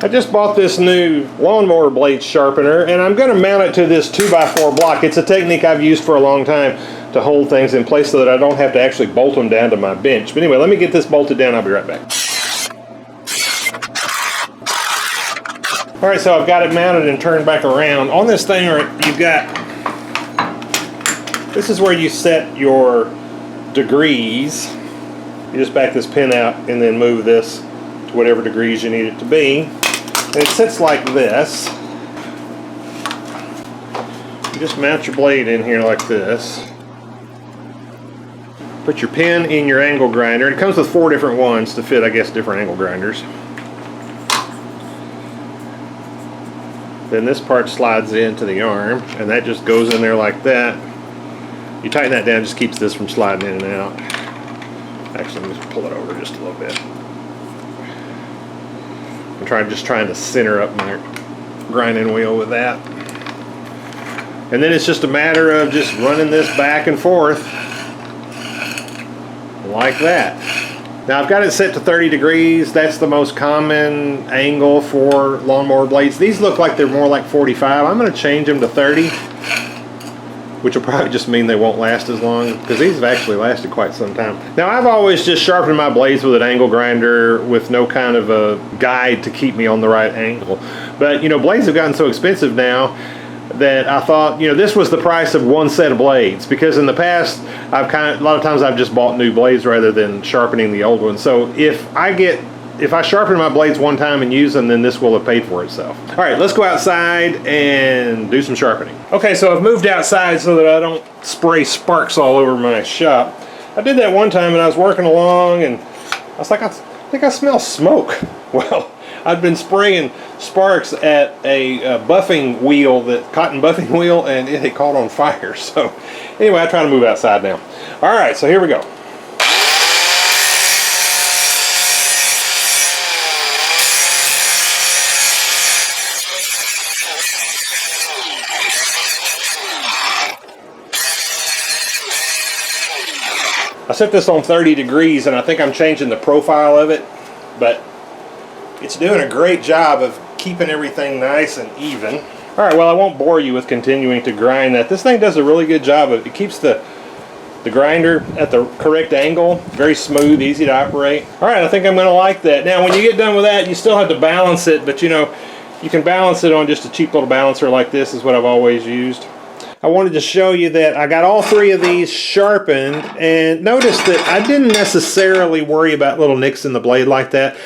I just bought this new lawnmower blade sharpener, and I'm going to mount it to this 2x4 block. It's a technique I've used for a long time to hold things in place so that I don't have to actually bolt them down to my bench. But anyway, let me get this bolted down. I'll be right back. Alright, so I've got it mounted and turned back around. On this thing, you've got, this is where you set your degrees. You just back this pin out and then move this to whatever degrees you need it to be. And it sits like this. You just mount your blade in here like this. Put your pin in your angle grinder. It comes with 4 different ones to fit, I guess, different angle grinders. Then this part slides into the arm, and that just goes in there like that. You tighten that down, it just keeps this from sliding in and out. Actually, let me just pull it over just a little bit. I'm just trying to center up my grinding wheel with that. And then it's just a matter of just running this back and forth like that. Now I've got it set to 30 degrees. That's the most common angle for lawnmower blades. These look like they're more like 45. I'm going to change them to 30, which will probably just mean they won't last as long, because these have actually lasted quite some time. Now I've always just sharpened my blades with an angle grinder with no kind of a guide to keep me on the right angle. But you know, blades have gotten so expensive now that I thought, you know, this was the price of one set of blades, because in the past a lot of times I've just bought new blades rather than sharpening the old ones. So if I sharpen my blades one time and use them, then this will have paid for itself. All right, let's go outside and do some sharpening. Okay, so I've moved outside so that I don't spray sparks all over my shop. I did that one time and I was working along and I was like, I think I smell smoke. Well, I'd been spraying sparks at a buffing wheel, cotton buffing wheel, and it had caught on fire. So anyway, I try to move outside now. All right, so here we go. I set this on 30 degrees and I think I'm changing the profile of it, but it's doing a great job of keeping everything nice and even. All right, well, I won't bore you with continuing to grind that. This thing does a really good job of it. Keeps the grinder at the correct angle, very smooth, easy to operate. All right, I think I'm gonna like that. Now, when you get done with that, you still have to balance it, but you know, you can balance it on just a cheap little balancer like this is what I've always used. I wanted to show you that I got all 3 of these sharpened, and notice that I didn't necessarily worry about little nicks in the blade like that.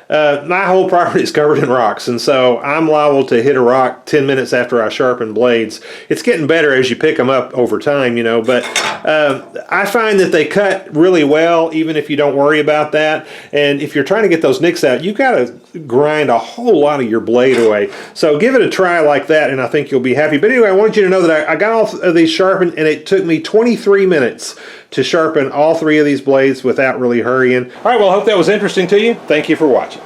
My whole property is covered in rocks, and so I'm liable to hit a rock 10 minutes after I sharpen blades. It's getting better as you pick them up over time, you know, but I find that they cut really well even if you don't worry about that. And if you're trying to get those nicks out, you've got to grind a whole lot of your blade away. So give it a try like that, and I think you'll be happy. But anyway, I want you to know that I got all of these sharpened, and it took me 23 minutes to sharpen all 3 of these blades without really hurrying. All right, well, I hope that was interesting to you. Thank you for watching.